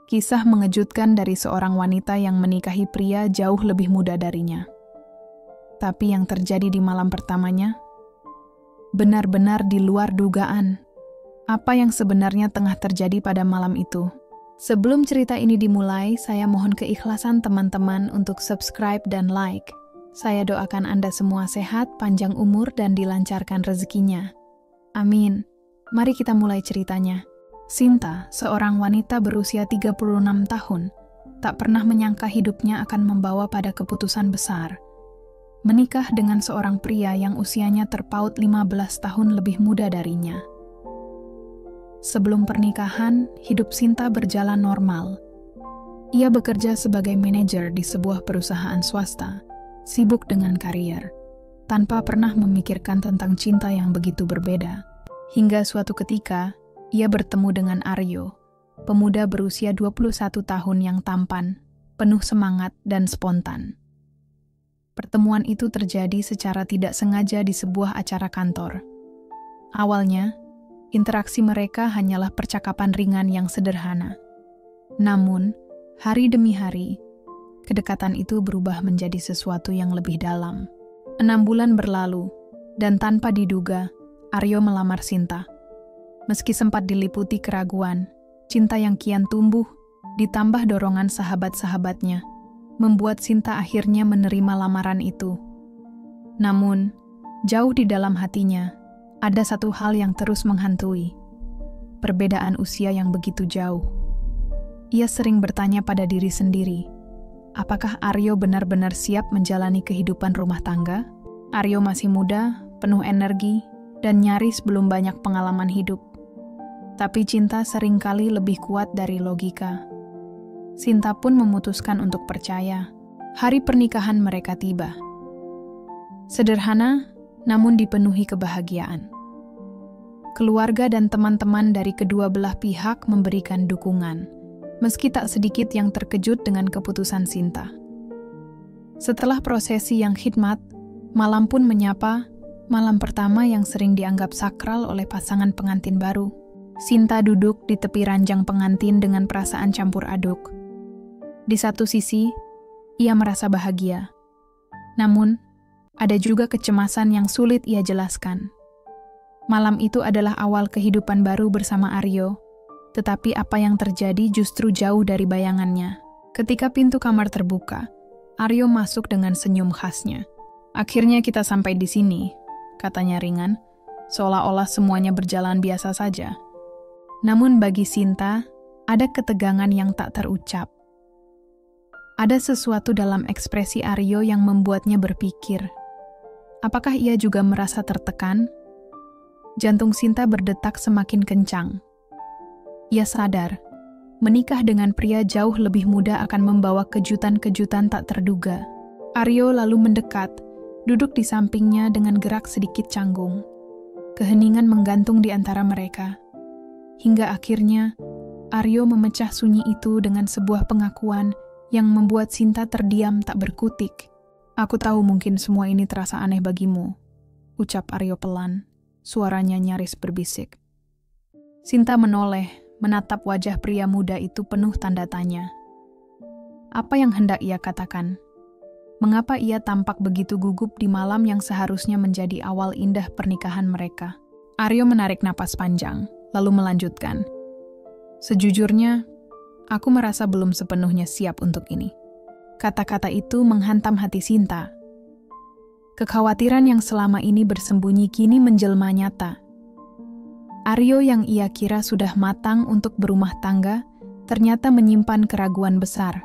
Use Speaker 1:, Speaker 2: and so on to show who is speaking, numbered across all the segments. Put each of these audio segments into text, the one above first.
Speaker 1: Kisah mengejutkan dari seorang wanita yang menikahi pria jauh lebih muda darinya. Tapi yang terjadi di malam pertamanya benar-benar di luar dugaan. Apa yang sebenarnya tengah terjadi pada malam itu? Sebelum cerita ini dimulai, saya mohon keikhlasan teman-teman untuk subscribe dan like. Saya doakan Anda semua sehat, panjang umur, dan dilancarkan rezekinya. Amin. Mari kita mulai ceritanya. Sinta, seorang wanita berusia 36 tahun, tak pernah menyangka hidupnya akan membawa pada keputusan besar. Menikah dengan seorang pria yang usianya terpaut 15 tahun lebih muda darinya. Sebelum pernikahan, hidup Sinta berjalan normal. Ia bekerja sebagai manajer di sebuah perusahaan swasta, sibuk dengan karier, tanpa pernah memikirkan tentang cinta yang begitu berbeda. Hingga suatu ketika, ia bertemu dengan Aryo, pemuda berusia 21 tahun yang tampan, penuh semangat dan spontan. Pertemuan itu terjadi secara tidak sengaja di sebuah acara kantor. Awalnya, interaksi mereka hanyalah percakapan ringan yang sederhana. Namun, hari demi hari, kedekatan itu berubah menjadi sesuatu yang lebih dalam. 6 bulan berlalu, dan tanpa diduga, Aryo melamar Sinta. Meski sempat diliputi keraguan, cinta yang kian tumbuh, ditambah dorongan sahabat-sahabatnya, membuat Sinta akhirnya menerima lamaran itu. Namun, jauh di dalam hatinya, ada satu hal yang terus menghantui. Perbedaan usia yang begitu jauh. Ia sering bertanya pada diri sendiri, apakah Aryo benar-benar siap menjalani kehidupan rumah tangga? Aryo masih muda, penuh energi, dan nyaris belum banyak pengalaman hidup. Tapi cinta seringkali lebih kuat dari logika. Sinta pun memutuskan untuk percaya. Hari pernikahan mereka tiba. Sederhana, namun dipenuhi kebahagiaan. Keluarga dan teman-teman dari kedua belah pihak memberikan dukungan, meski tak sedikit yang terkejut dengan keputusan Sinta. Setelah prosesi yang khidmat, malam pun menyapa, malam pertama yang sering dianggap sakral oleh pasangan pengantin baru. Sinta duduk di tepi ranjang pengantin dengan perasaan campur aduk. Di satu sisi, ia merasa bahagia. Namun, ada juga kecemasan yang sulit ia jelaskan. Malam itu adalah awal kehidupan baru bersama Aryo, tetapi apa yang terjadi justru jauh dari bayangannya. Ketika pintu kamar terbuka, Aryo masuk dengan senyum khasnya. "Akhirnya kita sampai di sini," katanya ringan, seolah-olah semuanya berjalan biasa saja. Namun bagi Sinta, ada ketegangan yang tak terucap. Ada sesuatu dalam ekspresi Aryo yang membuatnya berpikir, apakah ia juga merasa tertekan? Jantung Sinta berdetak semakin kencang. Ia sadar, menikah dengan pria jauh lebih muda akan membawa kejutan-kejutan tak terduga. Aryo lalu mendekat, duduk di sampingnya dengan gerak sedikit canggung. Keheningan menggantung di antara mereka. Hingga akhirnya, Aryo memecah sunyi itu dengan sebuah pengakuan yang membuat Sinta terdiam tak berkutik. "Aku tahu mungkin semua ini terasa aneh bagimu," ucap Aryo pelan, suaranya nyaris berbisik. Sinta menoleh, menatap wajah pria muda itu penuh tanda tanya. Apa yang hendak ia katakan? Mengapa ia tampak begitu gugup di malam yang seharusnya menjadi awal indah pernikahan mereka? Aryo menarik napas panjang, lalu melanjutkan. "Sejujurnya, aku merasa belum sepenuhnya siap untuk ini." Kata-kata itu menghantam hati Sinta. Kekhawatiran yang selama ini bersembunyi kini menjelma nyata. Aryo yang ia kira sudah matang untuk berumah tangga, ternyata menyimpan keraguan besar.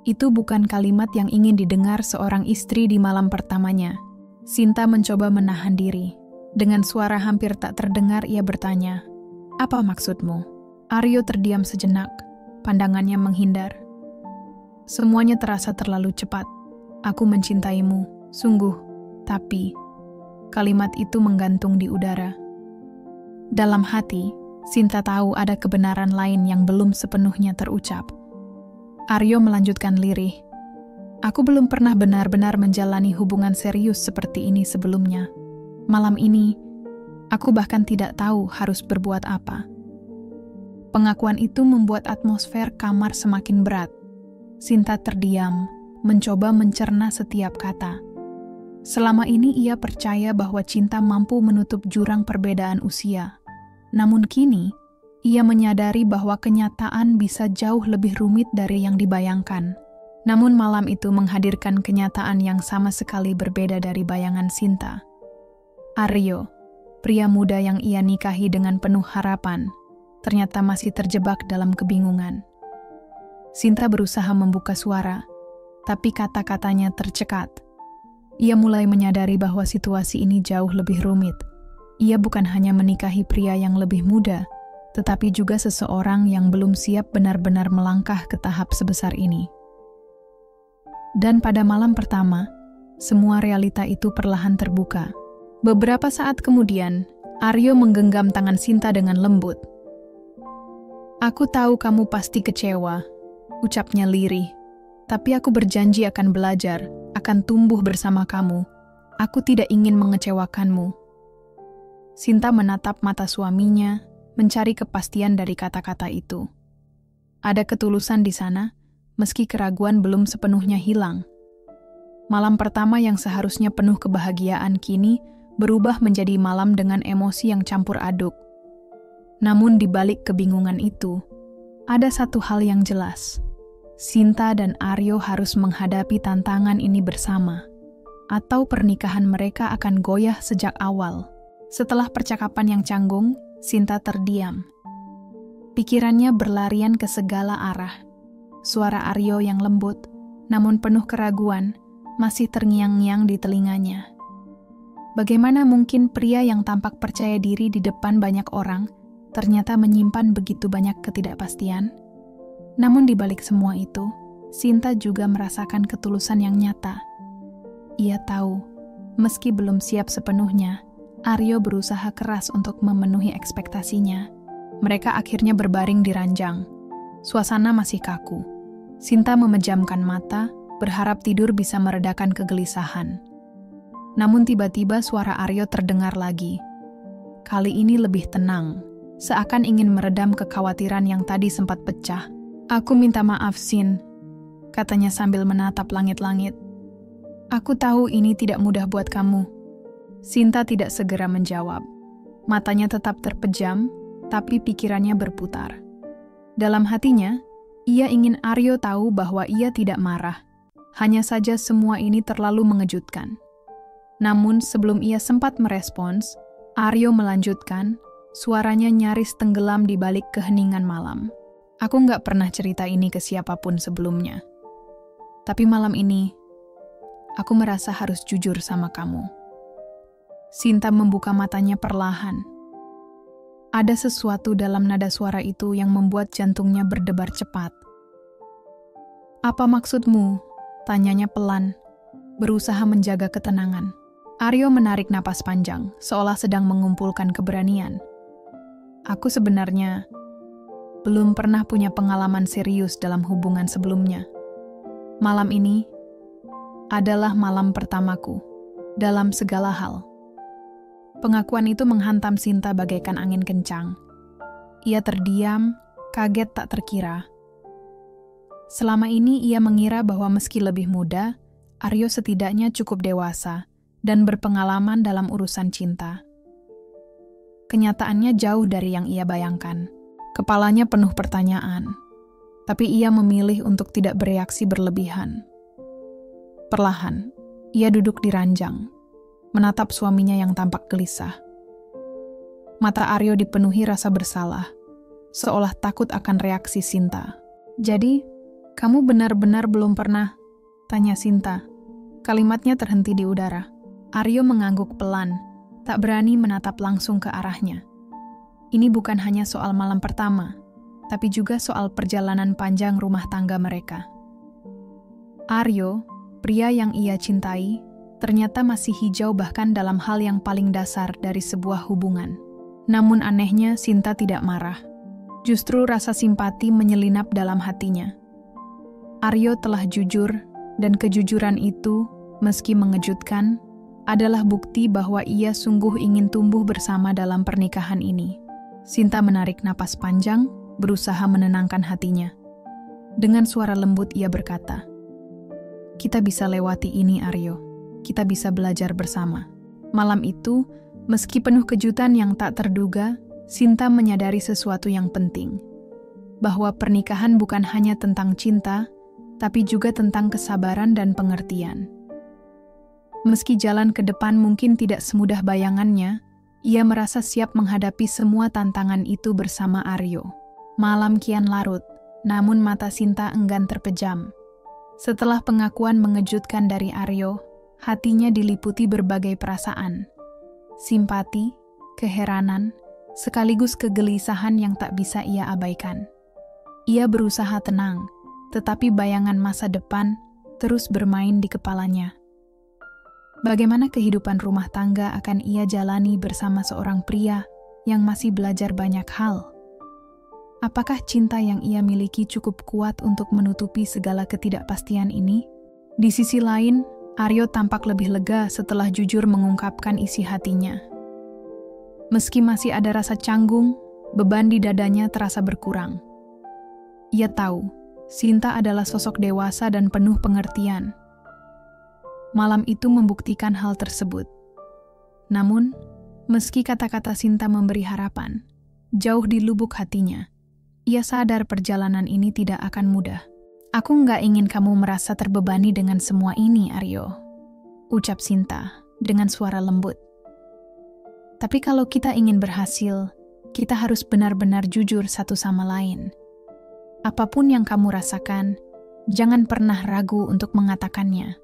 Speaker 1: Itu bukan kalimat yang ingin didengar seorang istri di malam pertamanya. Sinta mencoba menahan diri. Dengan suara hampir tak terdengar ia bertanya, "Apa maksudmu?" Aryo terdiam sejenak, pandangannya menghindar. "Semuanya terasa terlalu cepat. Aku mencintaimu, sungguh, tapi..." Kalimat itu menggantung di udara. Dalam hati, Sinta tahu ada kebenaran lain yang belum sepenuhnya terucap. Aryo melanjutkan lirih, "Aku belum pernah benar-benar menjalani hubungan serius seperti ini sebelumnya. Malam ini, aku bahkan tidak tahu harus berbuat apa." Pengakuan itu membuat atmosfer kamar semakin berat. Sinta terdiam, mencoba mencerna setiap kata. Selama ini ia percaya bahwa cinta mampu menutup jurang perbedaan usia. Namun kini, ia menyadari bahwa kenyataan bisa jauh lebih rumit dari yang dibayangkan. Namun malam itu menghadirkan kenyataan yang sama sekali berbeda dari bayangan Sinta. Aryo, pria muda yang ia nikahi dengan penuh harapan, ternyata masih terjebak dalam kebingungan. Sinta berusaha membuka suara, tapi kata-katanya tercekat. Ia mulai menyadari bahwa situasi ini jauh lebih rumit. Ia bukan hanya menikahi pria yang lebih muda, tetapi juga seseorang yang belum siap benar-benar melangkah ke tahap sebesar ini. Dan pada malam pertama, semua realita itu perlahan terbuka. Beberapa saat kemudian, Aryo menggenggam tangan Sinta dengan lembut. "Aku tahu kamu pasti kecewa," ucapnya lirih. "Tapi aku berjanji akan belajar, akan tumbuh bersama kamu. Aku tidak ingin mengecewakanmu." Sinta menatap mata suaminya, mencari kepastian dari kata-kata itu. Ada ketulusan di sana, meski keraguan belum sepenuhnya hilang. Malam pertama yang seharusnya penuh kebahagiaan kini berubah menjadi malam dengan emosi yang campur aduk. Namun di balik kebingungan itu, ada satu hal yang jelas. Sinta dan Aryo harus menghadapi tantangan ini bersama, atau pernikahan mereka akan goyah sejak awal. Setelah percakapan yang canggung, Sinta terdiam. Pikirannya berlarian ke segala arah. Suara Aryo yang lembut, namun penuh keraguan, masih terngiang-ngiang di telinganya. Bagaimana mungkin pria yang tampak percaya diri di depan banyak orang ternyata menyimpan begitu banyak ketidakpastian? Namun di balik semua itu, Sinta juga merasakan ketulusan yang nyata. Ia tahu, meski belum siap sepenuhnya, Aryo berusaha keras untuk memenuhi ekspektasinya. Mereka akhirnya berbaring di ranjang. Suasana masih kaku. Sinta memejamkan mata, berharap tidur bisa meredakan kegelisahan. Namun tiba-tiba suara Aryo terdengar lagi. Kali ini lebih tenang, seakan ingin meredam kekhawatiran yang tadi sempat pecah. "Aku minta maaf, Sin," katanya sambil menatap langit-langit. "Aku tahu ini tidak mudah buat kamu." Sinta tidak segera menjawab. Matanya tetap terpejam, tapi pikirannya berputar. Dalam hatinya, ia ingin Aryo tahu bahwa ia tidak marah. Hanya saja semua ini terlalu mengejutkan. Namun sebelum ia sempat merespons, Aryo melanjutkan, suaranya nyaris tenggelam di balik keheningan malam. "Aku nggak pernah cerita ini ke siapapun sebelumnya. Tapi malam ini, aku merasa harus jujur sama kamu." Sinta membuka matanya perlahan. Ada sesuatu dalam nada suara itu yang membuat jantungnya berdebar cepat. "Apa maksudmu?" tanyanya pelan, berusaha menjaga ketenangan. Aryo menarik napas panjang, seolah sedang mengumpulkan keberanian. "Aku sebenarnya belum pernah punya pengalaman serius dalam hubungan sebelumnya. Malam ini adalah malam pertamaku, dalam segala hal." Pengakuan itu menghantam Sinta bagaikan angin kencang. Ia terdiam, kaget tak terkira. Selama ini ia mengira bahwa meski lebih muda, Aryo setidaknya cukup dewasa dan berpengalaman dalam urusan cinta. Kenyataannya jauh dari yang ia bayangkan. Kepalanya penuh pertanyaan, tapi ia memilih untuk tidak bereaksi berlebihan. Perlahan, ia duduk di ranjang, menatap suaminya yang tampak gelisah. Mata Aryo dipenuhi rasa bersalah, seolah takut akan reaksi Sinta. "Jadi, kamu benar-benar belum pernah?" tanya Sinta. Kalimatnya terhenti di udara. Aryo mengangguk pelan, tak berani menatap langsung ke arahnya. Ini bukan hanya soal malam pertama, tapi juga soal perjalanan panjang rumah tangga mereka. Aryo, pria yang ia cintai, ternyata masih hijau bahkan dalam hal yang paling dasar dari sebuah hubungan. Namun anehnya Sinta tidak marah. Justru rasa simpati menyelinap dalam hatinya. Aryo telah jujur, dan kejujuran itu, meski mengejutkan, adalah bukti bahwa ia sungguh ingin tumbuh bersama dalam pernikahan ini. Sinta menarik napas panjang, berusaha menenangkan hatinya. Dengan suara lembut ia berkata, "Kita bisa lewati ini, Aryo. Kita bisa belajar bersama." Malam itu, meski penuh kejutan yang tak terduga, Sinta menyadari sesuatu yang penting. Bahwa pernikahan bukan hanya tentang cinta, tapi juga tentang kesabaran dan pengertian. Meski jalan ke depan mungkin tidak semudah bayangannya, ia merasa siap menghadapi semua tantangan itu bersama Aryo. Malam kian larut, namun mata Sinta enggan terpejam. Setelah pengakuan mengejutkan dari Aryo, hatinya diliputi berbagai perasaan. Simpati, keheranan, sekaligus kegelisahan yang tak bisa ia abaikan. Ia berusaha tenang, tetapi bayangan masa depan terus bermain di kepalanya. Bagaimana kehidupan rumah tangga akan ia jalani bersama seorang pria yang masih belajar banyak hal? Apakah cinta yang ia miliki cukup kuat untuk menutupi segala ketidakpastian ini? Di sisi lain, Aryo tampak lebih lega setelah jujur mengungkapkan isi hatinya. Meski masih ada rasa canggung, beban di dadanya terasa berkurang. Ia tahu, Sinta adalah sosok dewasa dan penuh pengertian. Malam itu membuktikan hal tersebut. Namun, meski kata-kata Sinta memberi harapan, jauh di lubuk hatinya, ia sadar perjalanan ini tidak akan mudah. "Aku nggak ingin kamu merasa terbebani dengan semua ini, Aryo," ucap Sinta dengan suara lembut. "Tapi kalau kita ingin berhasil, kita harus benar-benar jujur satu sama lain. Apapun yang kamu rasakan, jangan pernah ragu untuk mengatakannya."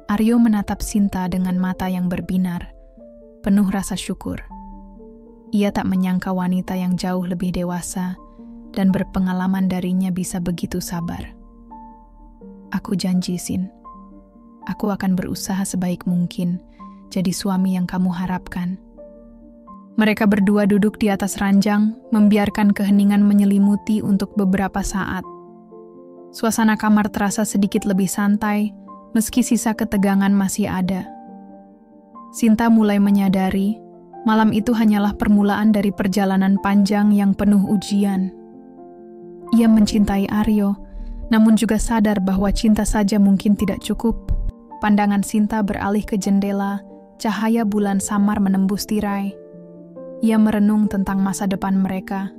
Speaker 1: Aryo menatap Sinta dengan mata yang berbinar, penuh rasa syukur. Ia tak menyangka wanita yang jauh lebih dewasa dan berpengalaman darinya bisa begitu sabar. "Aku janji, Sin. Aku akan berusaha sebaik mungkin jadi suami yang kamu harapkan." Mereka berdua duduk di atas ranjang, membiarkan keheningan menyelimuti untuk beberapa saat. Suasana kamar terasa sedikit lebih santai, meski sisa ketegangan masih ada. Sinta mulai menyadari, malam itu hanyalah permulaan dari perjalanan panjang yang penuh ujian. Ia mencintai Aryo, namun juga sadar bahwa cinta saja mungkin tidak cukup. Pandangan Sinta beralih ke jendela, cahaya bulan samar menembus tirai. Ia merenung tentang masa depan mereka.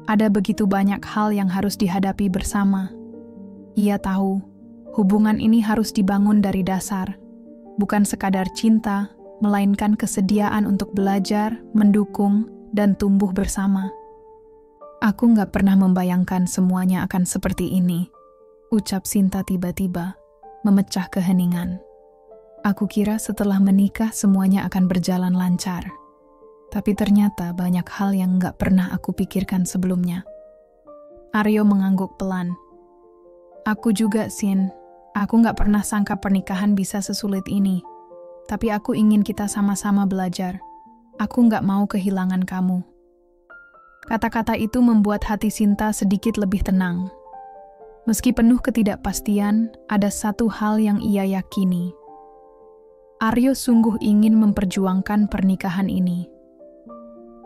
Speaker 1: Ada begitu banyak hal yang harus dihadapi bersama. Ia tahu, hubungan ini harus dibangun dari dasar, bukan sekadar cinta, melainkan kesediaan untuk belajar, mendukung, dan tumbuh bersama. "Aku nggak pernah membayangkan semuanya akan seperti ini," ucap Sinta tiba-tiba, memecah keheningan. "Aku kira setelah menikah semuanya akan berjalan lancar. Tapi ternyata banyak hal yang nggak pernah aku pikirkan sebelumnya." Aryo mengangguk pelan. "Aku juga, Sin. Aku nggak pernah sangka pernikahan bisa sesulit ini. Tapi aku ingin kita sama-sama belajar. Aku nggak mau kehilangan kamu." Kata-kata itu membuat hati Sinta sedikit lebih tenang. Meski penuh ketidakpastian, ada satu hal yang ia yakini. Aryo sungguh ingin memperjuangkan pernikahan ini.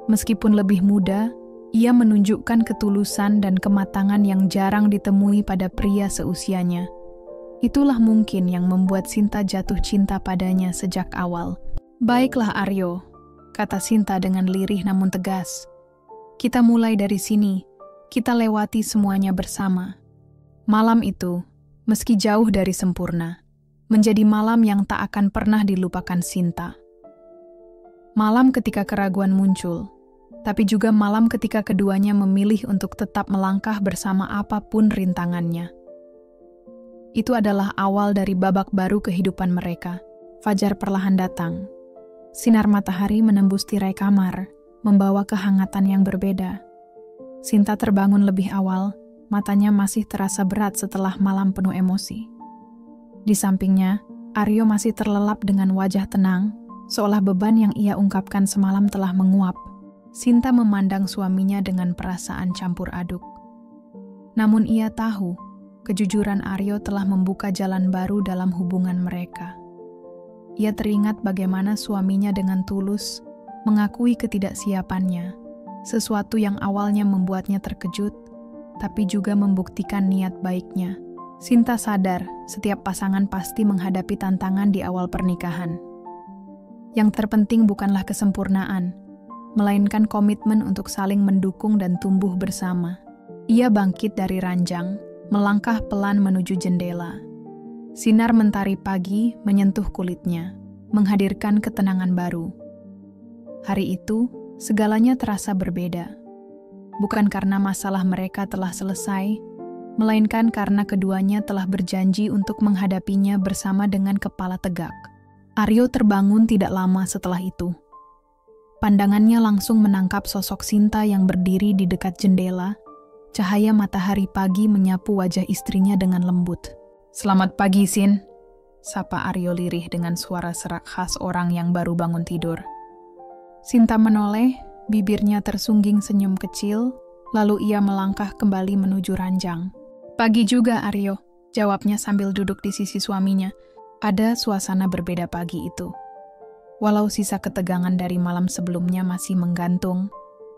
Speaker 1: Meskipun lebih muda, ia menunjukkan ketulusan dan kematangan yang jarang ditemui pada pria seusianya. Itulah mungkin yang membuat Sinta jatuh cinta padanya sejak awal. "Baiklah Aryo," kata Sinta dengan lirih namun tegas. "Kita mulai dari sini, kita lewati semuanya bersama." Malam itu, meski jauh dari sempurna, menjadi malam yang tak akan pernah dilupakan Sinta. Malam ketika keraguan muncul, tapi juga malam ketika keduanya memilih untuk tetap melangkah bersama apapun rintangannya. Itu adalah awal dari babak baru kehidupan mereka. Fajar perlahan datang. Sinar matahari menembus tirai kamar, membawa kehangatan yang berbeda. Sinta terbangun lebih awal, matanya masih terasa berat setelah malam penuh emosi. Di sampingnya, Aryo masih terlelap dengan wajah tenang, seolah beban yang ia ungkapkan semalam telah menguap. Sinta memandang suaminya dengan perasaan campur aduk. Namun ia tahu, kejujuran Aryo telah membuka jalan baru dalam hubungan mereka. Ia teringat bagaimana suaminya dengan tulus mengakui ketidaksiapannya, Sesuatu yang awalnya membuatnya terkejut, tapi juga membuktikan niat baiknya. Sinta sadar setiap pasangan pasti menghadapi tantangan di awal pernikahan. Yang terpenting bukanlah kesempurnaan, melainkan komitmen untuk saling mendukung dan tumbuh bersama. Ia bangkit dari ranjang, melangkah pelan menuju jendela. Sinar mentari pagi menyentuh kulitnya, menghadirkan ketenangan baru. Hari itu, segalanya terasa berbeda. Bukan karena masalah mereka telah selesai, melainkan karena keduanya telah berjanji untuk menghadapinya bersama dengan kepala tegak. Aryo terbangun tidak lama setelah itu. Pandangannya langsung menangkap sosok Sinta yang berdiri di dekat jendela. Cahaya matahari pagi menyapu wajah istrinya dengan lembut. "Selamat pagi, Sin," sapa Aryo lirih dengan suara serak khas orang yang baru bangun tidur. Sinta menoleh, bibirnya tersungging senyum kecil, lalu ia melangkah kembali menuju ranjang. "Pagi juga, Aryo," jawabnya sambil duduk di sisi suaminya. Ada suasana berbeda pagi itu. Walau sisa ketegangan dari malam sebelumnya masih menggantung,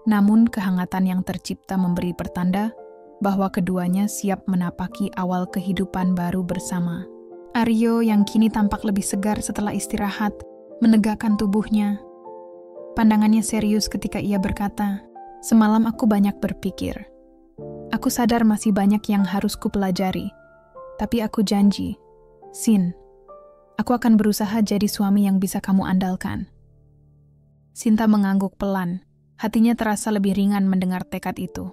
Speaker 1: namun kehangatan yang tercipta memberi pertanda bahwa keduanya siap menapaki awal kehidupan baru bersama. Aryo yang kini tampak lebih segar setelah istirahat, menegakkan tubuhnya. Pandangannya serius ketika ia berkata, "Semalam aku banyak berpikir. Aku sadar masih banyak yang harus kupelajari. Tapi aku janji, Sin, aku akan berusaha jadi suami yang bisa kamu andalkan." Sinta mengangguk pelan, hatinya terasa lebih ringan mendengar tekad itu.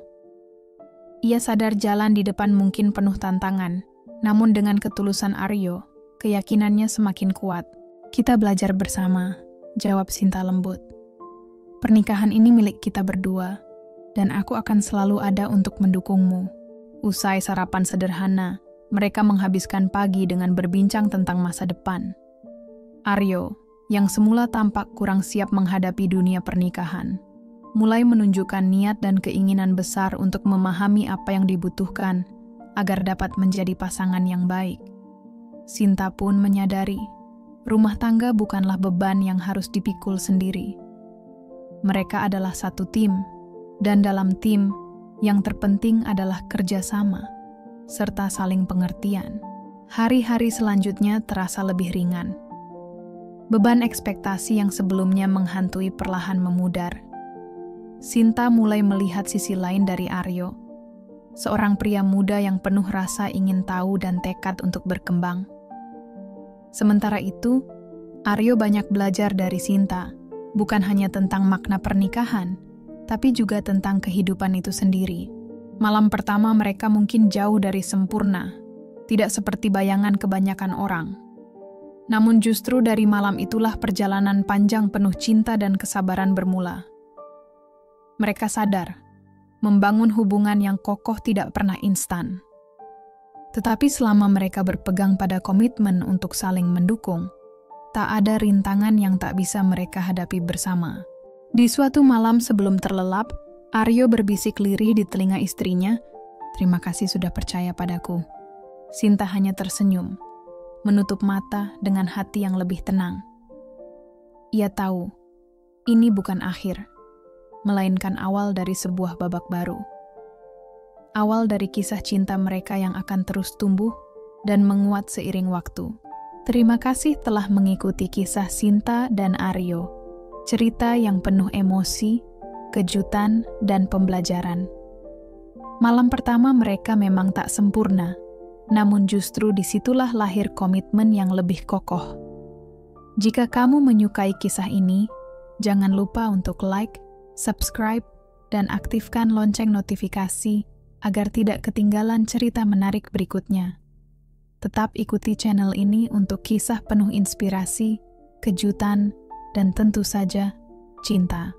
Speaker 1: Ia sadar jalan di depan mungkin penuh tantangan, namun dengan ketulusan Aryo, keyakinannya semakin kuat. "Kita belajar bersama," jawab Sinta lembut. "Pernikahan ini milik kita berdua, dan aku akan selalu ada untuk mendukungmu." Usai sarapan sederhana, mereka menghabiskan pagi dengan berbincang tentang masa depan. Aryo, yang semula tampak kurang siap menghadapi dunia pernikahan, mulai menunjukkan niat dan keinginan besar untuk memahami apa yang dibutuhkan agar dapat menjadi pasangan yang baik. Sinta pun menyadari, rumah tangga bukanlah beban yang harus dipikul sendiri. Mereka adalah satu tim, dan dalam tim, yang terpenting adalah kerjasama, serta saling pengertian. Hari-hari selanjutnya terasa lebih ringan. Beban ekspektasi yang sebelumnya menghantui perlahan memudar. Sinta mulai melihat sisi lain dari Aryo, seorang pria muda yang penuh rasa ingin tahu dan tekad untuk berkembang. Sementara itu, Aryo banyak belajar dari Sinta, bukan hanya tentang makna pernikahan, tapi juga tentang kehidupan itu sendiri. Malam pertama mereka mungkin jauh dari sempurna, tidak seperti bayangan kebanyakan orang. Namun justru dari malam itulah perjalanan panjang penuh cinta dan kesabaran bermula. Mereka sadar, membangun hubungan yang kokoh tidak pernah instan. Tetapi selama mereka berpegang pada komitmen untuk saling mendukung, tak ada rintangan yang tak bisa mereka hadapi bersama. Di suatu malam sebelum terlelap, Aryo berbisik lirih di telinga istrinya, "Terima kasih sudah percaya padaku." Sinta hanya tersenyum, menutup mata dengan hati yang lebih tenang. Ia tahu, ini bukan akhir, melainkan awal dari sebuah babak baru. Awal dari kisah cinta mereka yang akan terus tumbuh dan menguat seiring waktu. Terima kasih telah mengikuti kisah Sinta dan Aryo, cerita yang penuh emosi, kejutan, dan pembelajaran. Malam pertama mereka memang tak sempurna, namun justru disitulah lahir komitmen yang lebih kokoh. Jika kamu menyukai kisah ini, jangan lupa untuk like, subscribe, dan aktifkan lonceng notifikasi agar tidak ketinggalan cerita menarik berikutnya. Tetap ikuti channel ini untuk kisah penuh inspirasi, kejutan, dan tentu saja cinta.